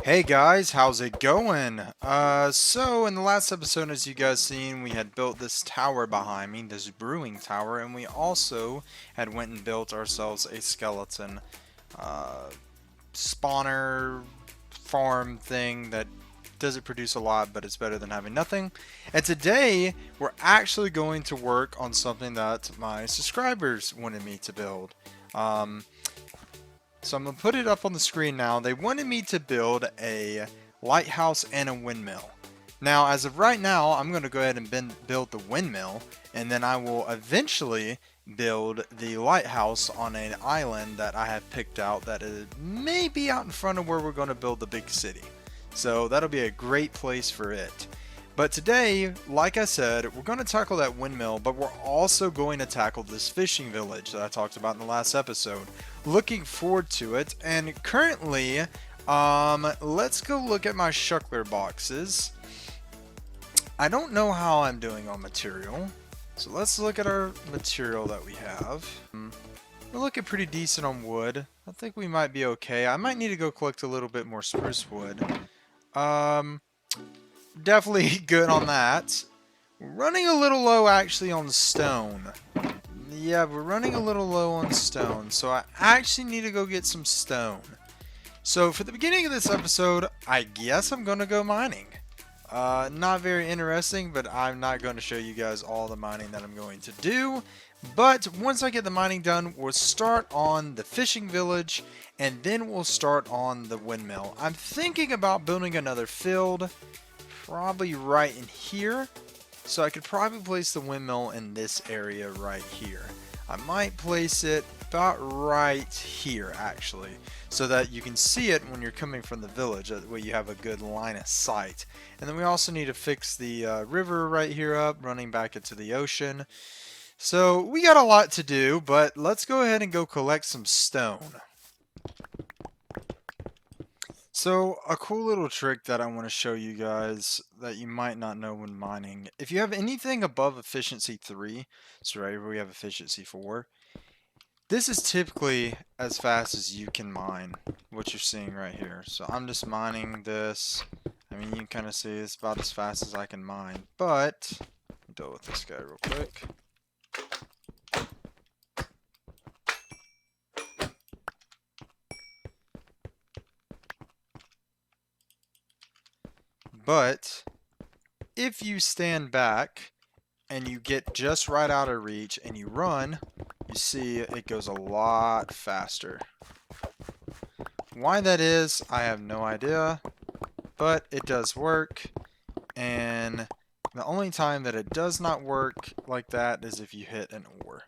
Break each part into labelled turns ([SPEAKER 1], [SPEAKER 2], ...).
[SPEAKER 1] Hey guys, how's it going? So in the last episode, as you guys seen, we had built this tower behind me, this brewing tower, and we also had went and built ourselves a skeleton uh, spawner farm thing that doesn't produce a lot, but it's better than having nothing. And today, we're actually going to work on something that my subscribers wanted me to build. Um, so I'm going to put it up on the screen now. They wanted me to build a lighthouse and a windmill. Now, as of right now, I'm going to go ahead and build the windmill, and then I will eventually build the lighthouse on an island that I have picked out that is maybe out in front of where we're going to build the big city. So that'll be a great place for it. But today, like I said, we're going to tackle that windmill, but we're also going to tackle this fishing village that I talked about in the last episode. Looking forward to it, and currently, let's go look at my shuckler boxes. I don't know how I'm doing on material, so let's look at our material that we have. We're looking pretty decent on wood. I think we might be okay. I might need to go collect a little bit more spruce wood. Um, Definitely good on that. We're running a little low actually on stone. Yeah, we're running a little low on stone, so I actually need to go get some stone. So for the beginning of this episode, I guess I'm going to go mining. Not very interesting, but I'm not going to show you guys all the mining that I'm going to do. But once I get the mining done, we'll start on the fishing village, and then we'll start on the windmill. I'm thinking about building another field, probably right in here. So I could probably place the windmill in this area right here. I might place it about right here actually, so that you can see it when you're coming from the village. That way you have a good line of sight. And then we also need to fix the river right here up, running back into the ocean. So we got a lot to do, but let's go ahead and go collect some stone. So, a cool little trick that I want to show you guys that you might not know when mining. If you have anything above efficiency 3, so right here we have efficiency 4, this is typically as fast as you can mine, what you're seeing right here. So I'm just mining this. I mean, you can kind of see it's about as fast as I can mine, but I'll deal with this guy real quick. But if you stand back and you get just right out of reach and you run, you see it goes a lot faster. Why that is, I have no idea, but it does work, and the only time that it does not work like that is if you hit an ore.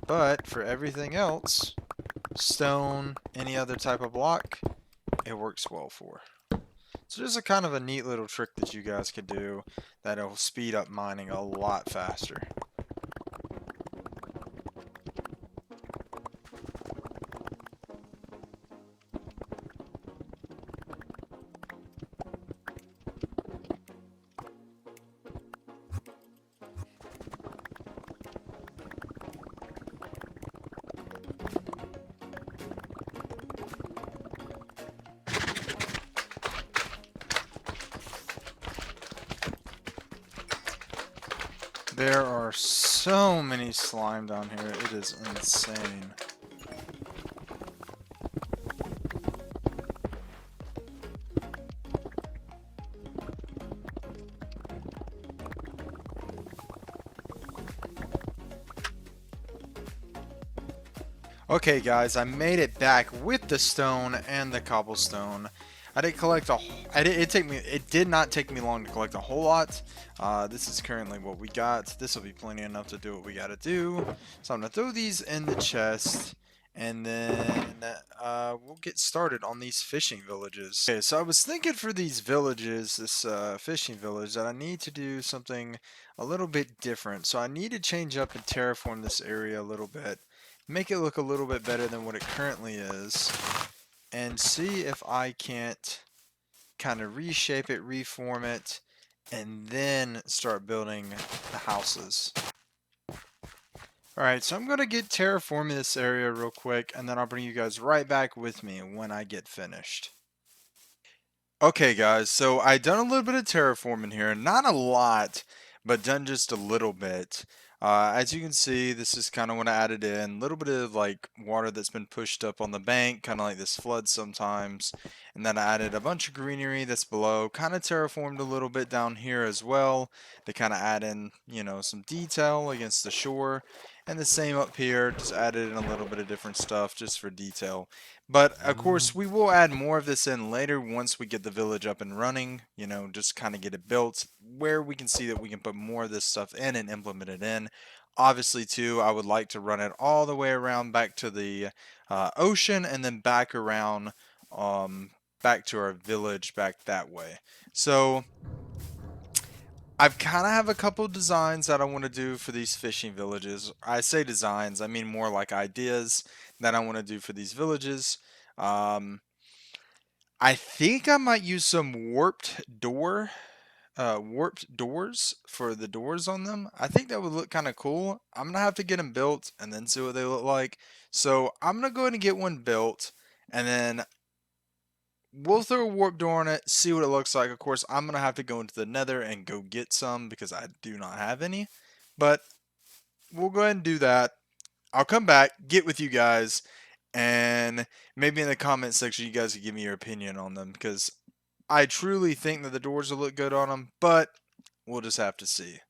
[SPEAKER 1] But for everything else, stone, any other type of block, it works well for. So there's a kind of a neat little trick that you guys could do that'll speed up mining a lot faster. There are so many slime down here, it is insane. Okay guys, I made it back with the stone and the cobblestone. I didn't collect a. It did not take me long to collect a whole lot. This is currently what we got. This will be plenty enough to do what we gotta do. So I'm gonna throw these in the chest, and then we'll get started on these fishing villages. Okay, so I was thinking for these villages, this fishing village, that I need to do something a little bit different. So I need to change up and terraform this area a little bit, make it look a little bit better than what it currently is, and see if I can't kind of reshape it, reform it, and then start building the houses. Alright, so I'm going to get terraforming this area real quick, and then I'll bring you guys right back with me when I get finished. Okay, guys, so I done a little bit of terraforming here. Not a lot, but done just a little bit. As you can see, this is kind of what I added in. A little bit of like water that's been pushed up on the bank, kind of like this floods sometimes. And then I added a bunch of greenery that's below. Kind of terraformed a little bit down here as well to kind of add in, some detail against the shore. And the same up here, just added in a little bit of different stuff just for detail. But of course, we will add more of this in later once we get the village up and running, just kind of get it built where we can see that we can put more of this stuff in and implement it in. Obviously, too, I would like to run it all the way around back to the ocean and then back around back to our village back that way. So I've kind of have a couple designs that I want to do for these fishing villages. I say designs, I mean more like ideas that I want to do for these villages. Um, I think I might use some warped doors for the doors on them. I think that would look kind of cool. I'm gonna have to get them built and then see what they look like. So I'm gonna go ahead and get one built, and then we'll throw a warp door on it, see what it looks like. Of course, I'm gonna have to go into the Nether and go get some because I do not have any. But we'll go ahead and do that. I'll come back, get with you guys, and maybe in the comment section you guys can give me your opinion on them because I truly think that the doors will look good on them, but we'll just have to see.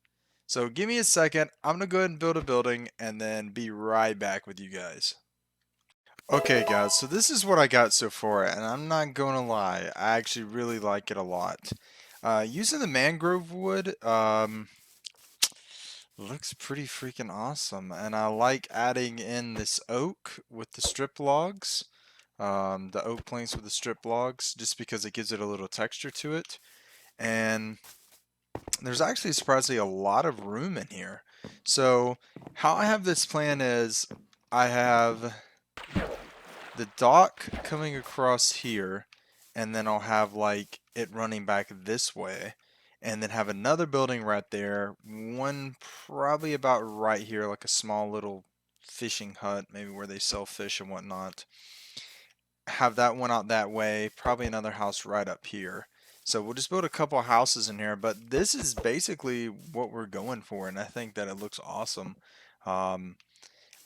[SPEAKER 1] So give me a second. I'm gonna go ahead and build a building and then be right back with you guys. Okay, guys, so this is what I got so far, and I'm not gonna lie, I actually really like it a lot. Using the mangrove wood, looks pretty freaking awesome, and I like adding in this oak with the strip logs, the oak planks with the strip logs, just because it gives it a little texture to it. And there's actually surprisingly a lot of room in here. So how I have this plan is I have the dock coming across here, and then I'll have like it running back this way, and then have another building right there, one probably about right here, like a small little fishing hut, maybe where they sell fish and whatnot. Have that one out that way, probably another house right up here. So we'll just build a couple of houses in here, but this is basically what we're going for, and I think that it looks awesome. Um,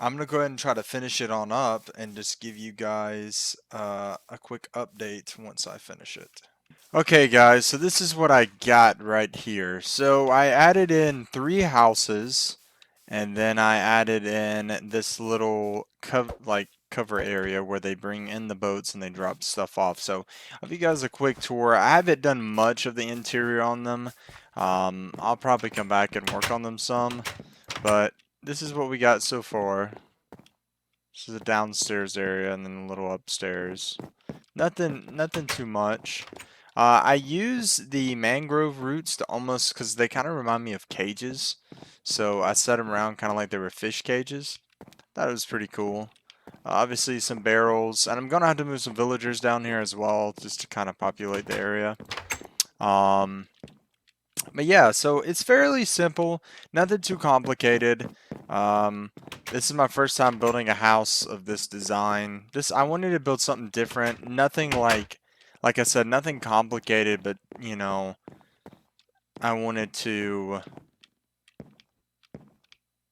[SPEAKER 1] I'm gonna go ahead and try to finish it on up and just give you guys a quick update once I finish it. Okay guys, so this is what I got right here. So I added in 3 houses, and then I added in this little cover area where they bring in the boats and they drop stuff off. So I'll give you guys a quick tour. I haven't done much of the interior on them. I'll probably come back and work on them some, but this is what we got so far. This is a downstairs area and then a little upstairs. Nothing too much. I use the mangrove roots to almost, because they kind of remind me of cages. So I set them around kind of like they were fish cages. That was pretty cool. Obviously some barrels, and I'm going to have to move some villagers down here as well, just to kind of populate the area. Um, but yeah, so it's fairly simple, nothing too complicated. This is my first time building a house of this design. I wanted to build something different, nothing like I said, nothing complicated, but I wanted to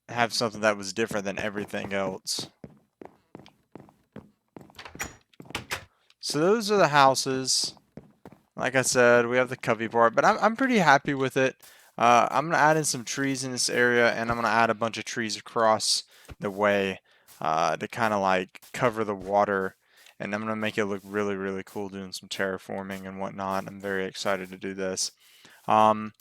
[SPEAKER 1] have something that was different than everything else. So those are the houses. Like I said, we have the covey part, but I'm pretty happy with it. I'm gonna add in some trees in this area, and I'm gonna add a bunch of trees across the way to kind of like cover the water, and I'm gonna make it look really, really cool doing some terraforming and whatnot. I'm very excited to do this. Um,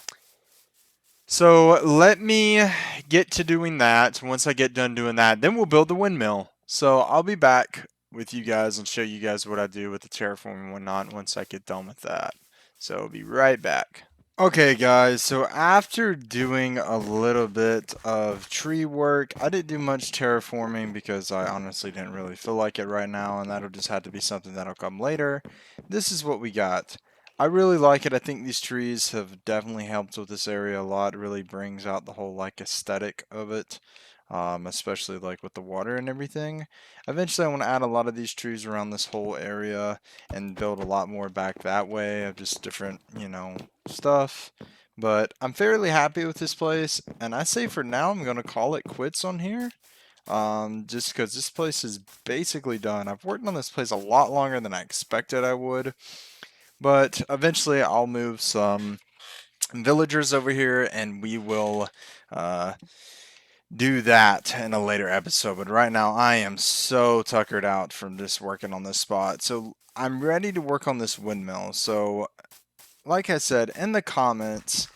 [SPEAKER 1] so let me get to doing that. Once I get done doing that, then we'll build the windmill. So I'll be back with you guys and show you guys what I do with the terraforming and whatnot once I get done with that. So I'll be right back. Okay guys, so after doing a little bit of tree work, I didn't do much terraforming because I honestly didn't really feel like it right now, and that'll just have to be something that'll come later. This is what we got. I really like it. I think these trees have definitely helped with this area a lot. It really brings out the whole like aesthetic of it. especially like with the water and everything. Eventually, I want to add a lot of these trees around this whole area and build a lot more back that way of just different, stuff. But I'm fairly happy with this place, and I say for now I'm going to call it quits on here. Just because this place is basically done. I've worked on this place a lot longer than I expected I would, but eventually I'll move some villagers over here and we will uh, do that in a later episode. But right now I am so tuckered out from just working on this spot. So I'm ready to work on this windmill. So like I said in the comments,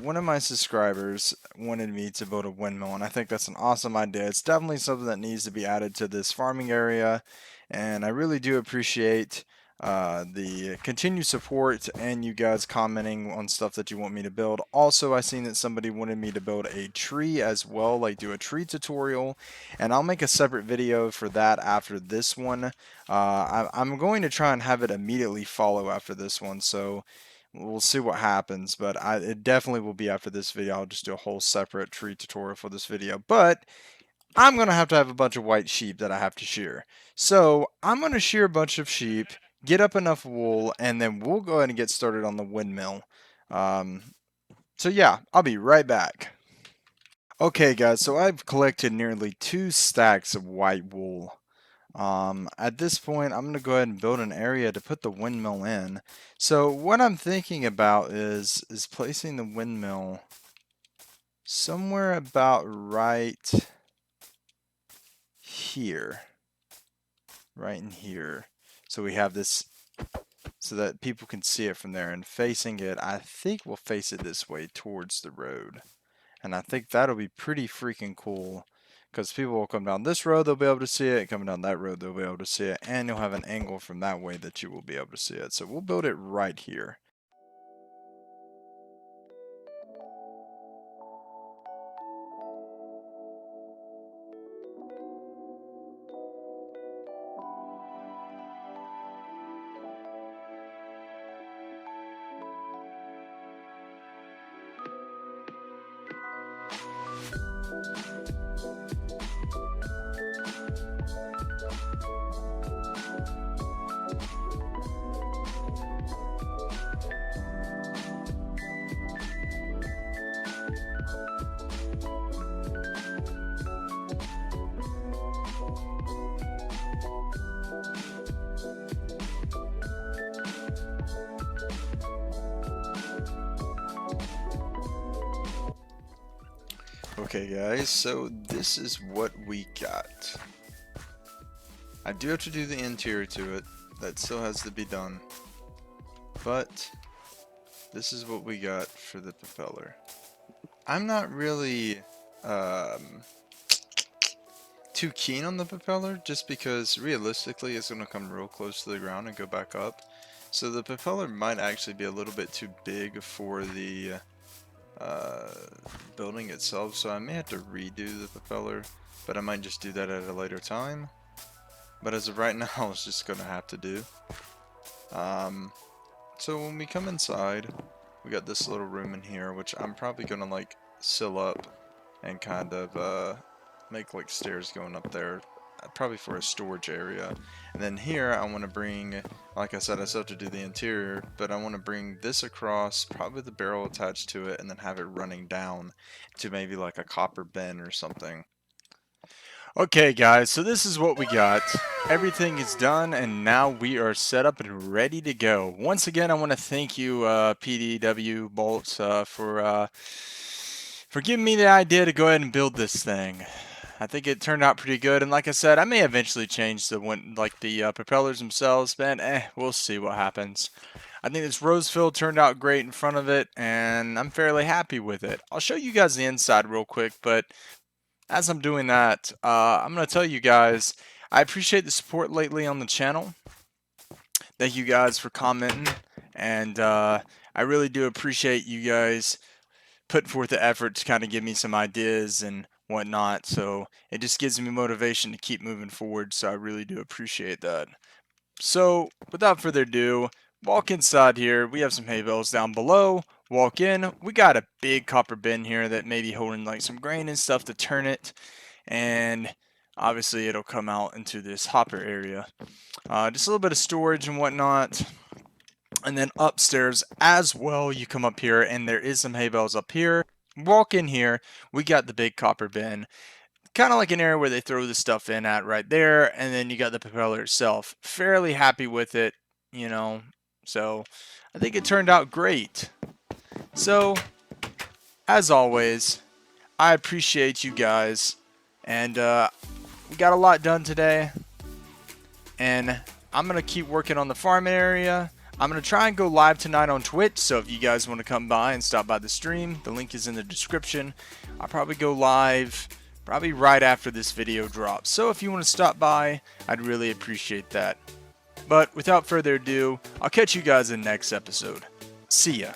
[SPEAKER 1] one of my subscribers wanted me to build a windmill, and I think that's an awesome idea. It's definitely something that needs to be added to this farming area, and I really do appreciate the continued support and you guys commenting on stuff that you want me to build. Also, I seen that somebody wanted me to build a tree as well, like do a tree tutorial, and I'll make a separate video for that after this one. I'm going to try and have it immediately follow after this one, so we'll see what happens, but it definitely will be after this video. I'll just do a whole separate tree tutorial for this video, but I'm going to have a bunch of white sheep that I have to shear. So I'm going to shear a bunch of sheep, get up enough wool, and then we'll go ahead and get started on the windmill. Um, so yeah, I'll be right back. Okay guys, so I've collected nearly 2 stacks of white wool. At this point, I'm going to go ahead and build an area to put the windmill in. So what I'm thinking about is placing the windmill somewhere about right here. Right in here. So we have this so that people can see it from there, and facing it, I think we'll face it this way towards the road. And I think that'll be pretty freaking cool. Because people will come down this road, they'll be able to see it. Coming down that road, they'll be able to see it. And you'll have an angle from that way that you will be able to see it. So we'll build it right here. Okay guys, so this is what we got. I do have to do the interior to it. That still has to be done. But this is what we got for the propeller. I'm not really too keen on the propeller just because realistically it's going to come real close to the ground and go back up. So the propeller might actually be a little bit too big for the building itself, so I may have to redo the propeller, but I might just do that at a later time. But as of right now, it's just gonna have to do. So when we come inside, we got this little room in here, which I'm probably gonna like seal up and kind of make like stairs going up there, probably for a storage area. And then here I want to bring, like I said, I still have to do the interior, but I want to bring this across, probably the barrel attached to it, and then have it running down to maybe like a copper bin or something. Okay guys, so this is what we got. Everything is done and now we are set up and ready to go. Once again, I want to thank you PDW Bolts for giving me the idea to go ahead and build this thing. I think it turned out pretty good, and like I said, I may eventually change the propellers themselves, but we'll see what happens. I think this rose field turned out great in front of it, and I'm fairly happy with it. I'll show you guys the inside real quick, but as I'm doing that, I'm going to tell you guys, I appreciate the support lately on the channel. Thank you guys for commenting, and I really do appreciate you guys putting forth the effort to kind of give me some ideas and whatnot, so it just gives me motivation to keep moving forward, so I really do appreciate that. So without further ado, walk inside here. We have some hay bales down below. Walk in. We got a big copper bin here that may be holding like some grain and stuff to turn it. And obviously it'll come out into this hopper area. Just a little bit of storage and whatnot. And then upstairs as well, you come up here and there is some hay bales up here. Walk in here. We got the big copper bin. Kind of like an area where they throw the stuff in at right there, and then you got the propeller itself. Fairly happy with it, you know, so I think it turned out great. So, as always, I appreciate you guys, and we got a lot done today, and I'm going to keep working on the farm area. I'm going to try and go live tonight on Twitch, so if you guys want to come by and stop by the stream, the link is in the description. I'll probably go live probably right after this video drops. So if you want to stop by, I'd really appreciate that. But without further ado, I'll catch you guys in the next episode. See ya.